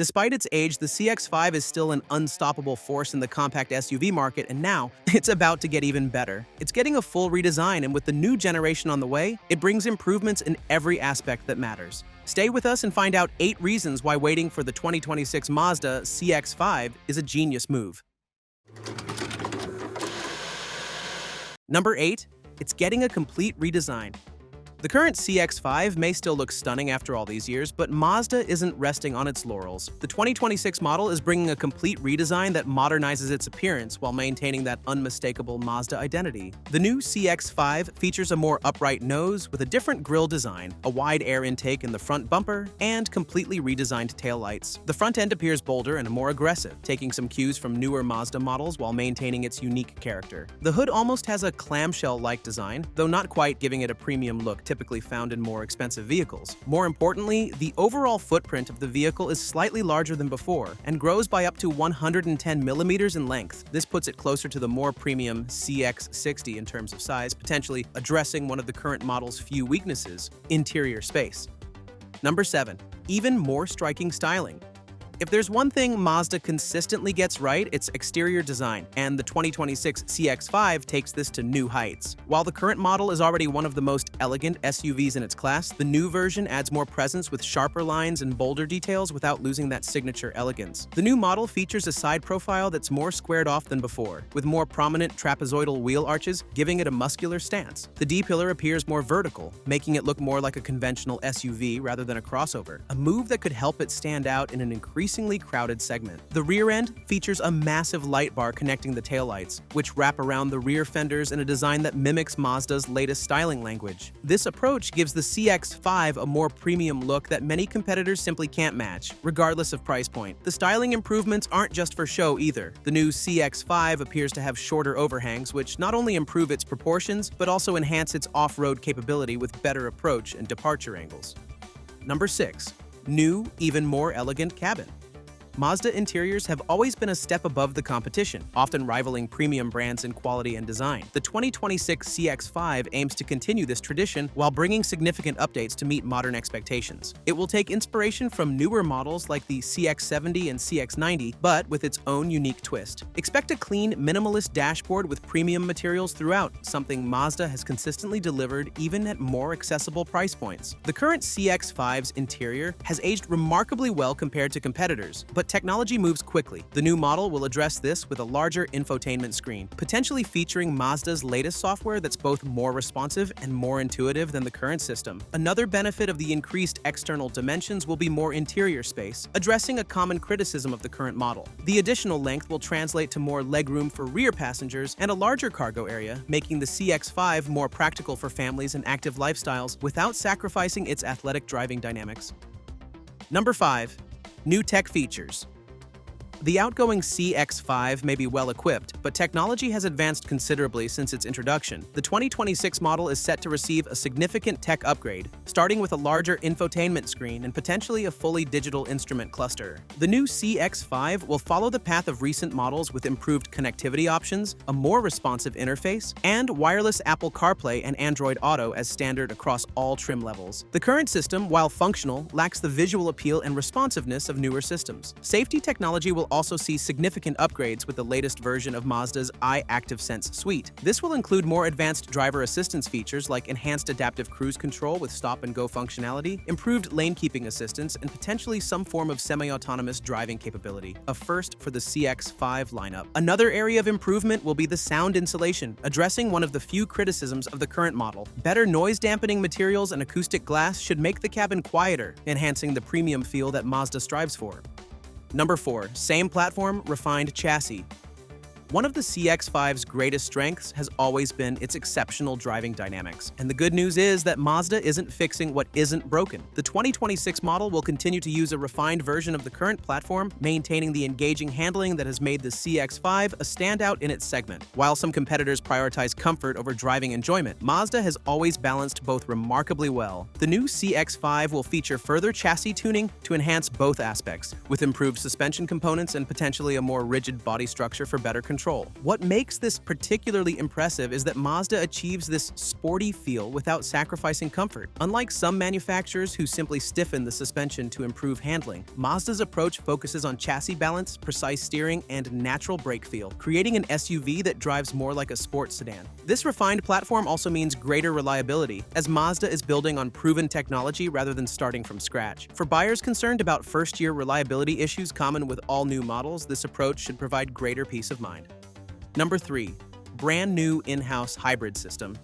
Despite its age, the CX-5 is still an unstoppable force in the compact SUV market, and now it's about to get even better. It's getting a full redesign, and with the new generation on the way, it brings improvements in every aspect that matters. Stay with us and find out 8 reasons why waiting for the 2026 Mazda CX-5 is a genius move. Number 8. It's getting a complete redesign. The current CX-5 may still look stunning after all these years, but Mazda isn't resting on its laurels. The 2026 model is bringing a complete redesign that modernizes its appearance while maintaining that unmistakable Mazda identity. The new CX-5 features a more upright nose with a different grille design, a wide air intake in the front bumper, and completely redesigned taillights. The front end appears bolder and more aggressive, taking some cues from newer Mazda models while maintaining its unique character. The hood almost has a clamshell-like design, though not quite giving it a premium look typically found in more expensive vehicles. More importantly, the overall footprint of the vehicle is slightly larger than before and grows by up to 110 millimeters in length. This puts it closer to the more premium CX-60 in terms of size, potentially addressing one of the current model's few weaknesses: interior space. Number 7. Even more striking styling. If there's one thing Mazda consistently gets right, it's exterior design, and the 2026 CX-5 takes this to new heights. While the current model is already one of the most elegant SUVs in its class, the new version adds more presence with sharper lines and bolder details without losing that signature elegance. The new model features a side profile that's more squared off than before, with more prominent trapezoidal wheel arches, giving it a muscular stance. The D-pillar appears more vertical, making it look more like a conventional SUV rather than a crossover, a move that could help it stand out in an increasingly crowded segment. The rear end features a massive light bar connecting the taillights, which wrap around the rear fenders in a design that mimics Mazda's latest styling language. This approach gives the CX-5 a more premium look that many competitors simply can't match, regardless of price point. The styling improvements aren't just for show either. The new CX-5 appears to have shorter overhangs, which not only improve its proportions, but also enhance its off-road capability with better approach and departure angles. Number 6. New, even more elegant cabin. Mazda interiors have always been a step above the competition, often rivaling premium brands in quality and design. The 2026 CX-5 aims to continue this tradition while bringing significant updates to meet modern expectations. It will take inspiration from newer models like the CX-70 and CX-90, but with its own unique twist. Expect a clean, minimalist dashboard with premium materials throughout, something Mazda has consistently delivered even at more accessible price points. The current CX-5's interior has aged remarkably well compared to competitors, but technology moves quickly. The new model will address this with a larger infotainment screen, potentially featuring Mazda's latest software that's both more responsive and more intuitive than the current system. Another benefit of the increased external dimensions will be more interior space, addressing a common criticism of the current model. The additional length will translate to more legroom for rear passengers and a larger cargo area, making the CX-5 more practical for families and active lifestyles without sacrificing its athletic driving dynamics. Number 5. New tech features. The outgoing CX-5 may be well-equipped, but technology has advanced considerably since its introduction. The 2026 model is set to receive a significant tech upgrade, starting with a larger infotainment screen and potentially a fully digital instrument cluster. The new CX-5 will follow the path of recent models with improved connectivity options, a more responsive interface, and wireless Apple CarPlay and Android Auto as standard across all trim levels. The current system, while functional, lacks the visual appeal and responsiveness of newer systems. Safety technology will also see significant upgrades with the latest version of Mazda's iActiveSense suite. This will include more advanced driver assistance features like enhanced adaptive cruise control with stop-and-go functionality, improved lane-keeping assistance, and potentially some form of semi-autonomous driving capability, a first for the CX-5 lineup. Another area of improvement will be the sound insulation, addressing one of the few criticisms of the current model. Better noise-dampening materials and acoustic glass should make the cabin quieter, enhancing the premium feel that Mazda strives for. Number 4. Same platform, refined chassis. One of the CX-5's greatest strengths has always been its exceptional driving dynamics. And the good news is that Mazda isn't fixing what isn't broken. The 2026 model will continue to use a refined version of the current platform, maintaining the engaging handling that has made the CX-5 a standout in its segment. While some competitors prioritize comfort over driving enjoyment, Mazda has always balanced both remarkably well. The new CX-5 will feature further chassis tuning to enhance both aspects, with improved suspension components and potentially a more rigid body structure for better control. control. What makes this particularly impressive is that Mazda achieves this sporty feel without sacrificing comfort. Unlike some manufacturers who simply stiffen the suspension to improve handling, Mazda's approach focuses on chassis balance, precise steering, and natural brake feel, creating an SUV that drives more like a sports sedan. This refined platform also means greater reliability, as Mazda is building on proven technology rather than starting from scratch. For buyers concerned about first-year reliability issues common with all new models, this approach should provide greater peace of mind. Number 3. Brand new in-house hybrid system.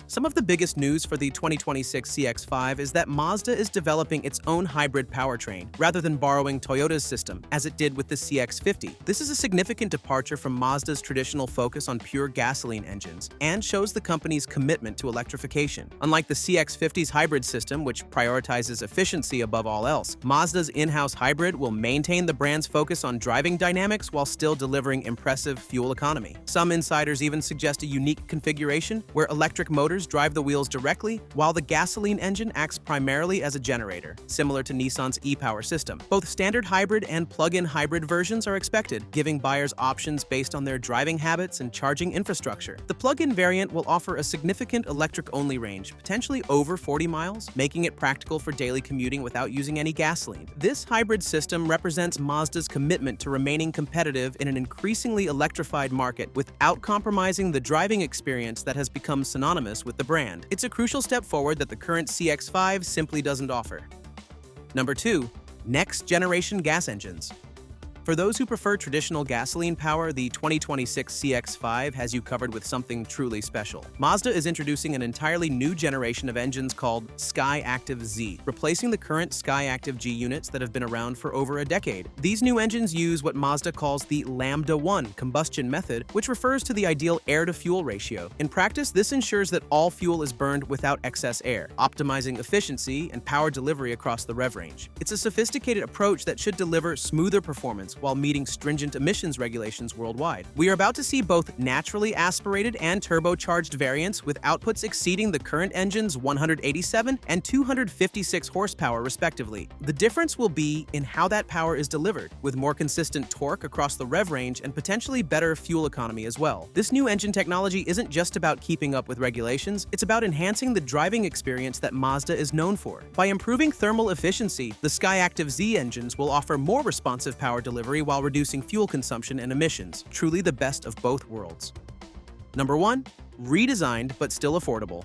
Some of the biggest news for the 2026 CX-5 is that Mazda is developing its own hybrid powertrain, rather than borrowing Toyota's system, as it did with the CX-50. This is a significant departure from Mazda's traditional focus on pure gasoline engines, and shows the company's commitment to electrification. Unlike the CX-50's hybrid system, which prioritizes efficiency above all else, Mazda's in-house hybrid will maintain the brand's focus on driving dynamics while still delivering impressive fuel economy. Some insiders even suggest a unique configuration where electric motors drive the wheels directly, while the gasoline engine acts primarily as a generator, similar to Nissan's e-Power system. Both standard hybrid and plug-in hybrid versions are expected, giving buyers options based on their driving habits and charging infrastructure. The plug-in variant will offer a significant electric-only range, potentially over 40 miles, making it practical for daily commuting without using any gasoline. This hybrid system represents Mazda's commitment to remaining competitive in an increasingly electrified market without compromising the driving experience that has become synonymous with the brand. It's a crucial step forward that the current CX-5 simply doesn't offer. Number 2. Next-generation gas engines. For those who prefer traditional gasoline power, the 2026 CX-5 has you covered with something truly special. Mazda is introducing an entirely new generation of engines called Skyactiv Z, replacing the current Skyactiv G units that have been around for over a decade. These new engines use what Mazda calls the Lambda 1 combustion method, which refers to the ideal air-to-fuel ratio. In practice, this ensures that all fuel is burned without excess air, optimizing efficiency and power delivery across the rev range. It's a sophisticated approach that should deliver smoother performance while meeting stringent emissions regulations worldwide. We are about to see both naturally aspirated and turbocharged variants with outputs exceeding the current engine's 187 and 256 horsepower respectively. The difference will be in how that power is delivered, with more consistent torque across the rev range and potentially better fuel economy as well. This new engine technology isn't just about keeping up with regulations, it's about enhancing the driving experience that Mazda is known for. By improving thermal efficiency, the Skyactiv Z engines will offer more responsive power delivery while reducing fuel consumption and emissions, truly the best of both worlds. Number 1. Redesigned but still affordable.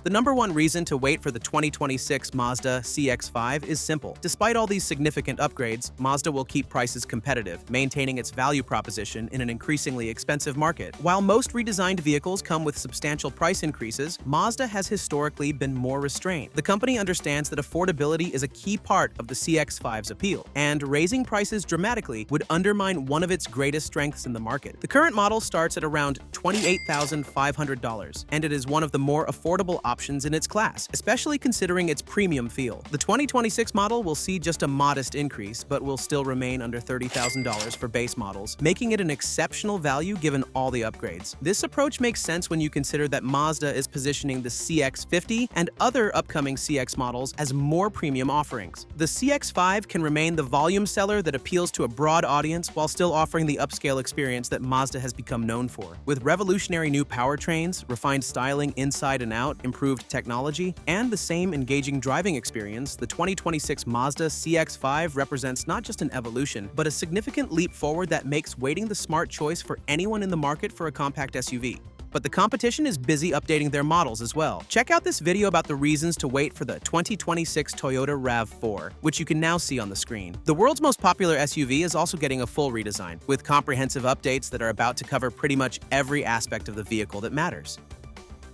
The number one reason to wait for the 2026 Mazda CX-5 is simple. Despite all these significant upgrades, Mazda will keep prices competitive, maintaining its value proposition in an increasingly expensive market. While most redesigned vehicles come with substantial price increases, Mazda has historically been more restrained. The company understands that affordability is a key part of the CX-5's appeal, and raising prices dramatically would undermine one of its greatest strengths in the market. The current model starts at around $28,500, and it is one of the more affordable options in its class, especially considering its premium feel. The 2026 model will see just a modest increase, but will still remain under $30,000 for base models, making it an exceptional value given all the upgrades. This approach makes sense when you consider that Mazda is positioning the CX-50 and other upcoming CX models as more premium offerings. The CX-5 can remain the volume seller that appeals to a broad audience while still offering the upscale experience that Mazda has become known for. With revolutionary new powertrains, refined styling inside and out, improved technology, and the same engaging driving experience, the 2026 Mazda CX-5 represents not just an evolution, but a significant leap forward that makes waiting the smart choice for anyone in the market for a compact SUV. But the competition is busy updating their models as well. Check out this video about the reasons to wait for the 2026 Toyota RAV4, which you can now see on the screen. The world's most popular SUV is also getting a full redesign, with comprehensive updates that are about to cover pretty much every aspect of the vehicle that matters.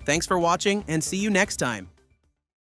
Thanks for watching, and see you next time.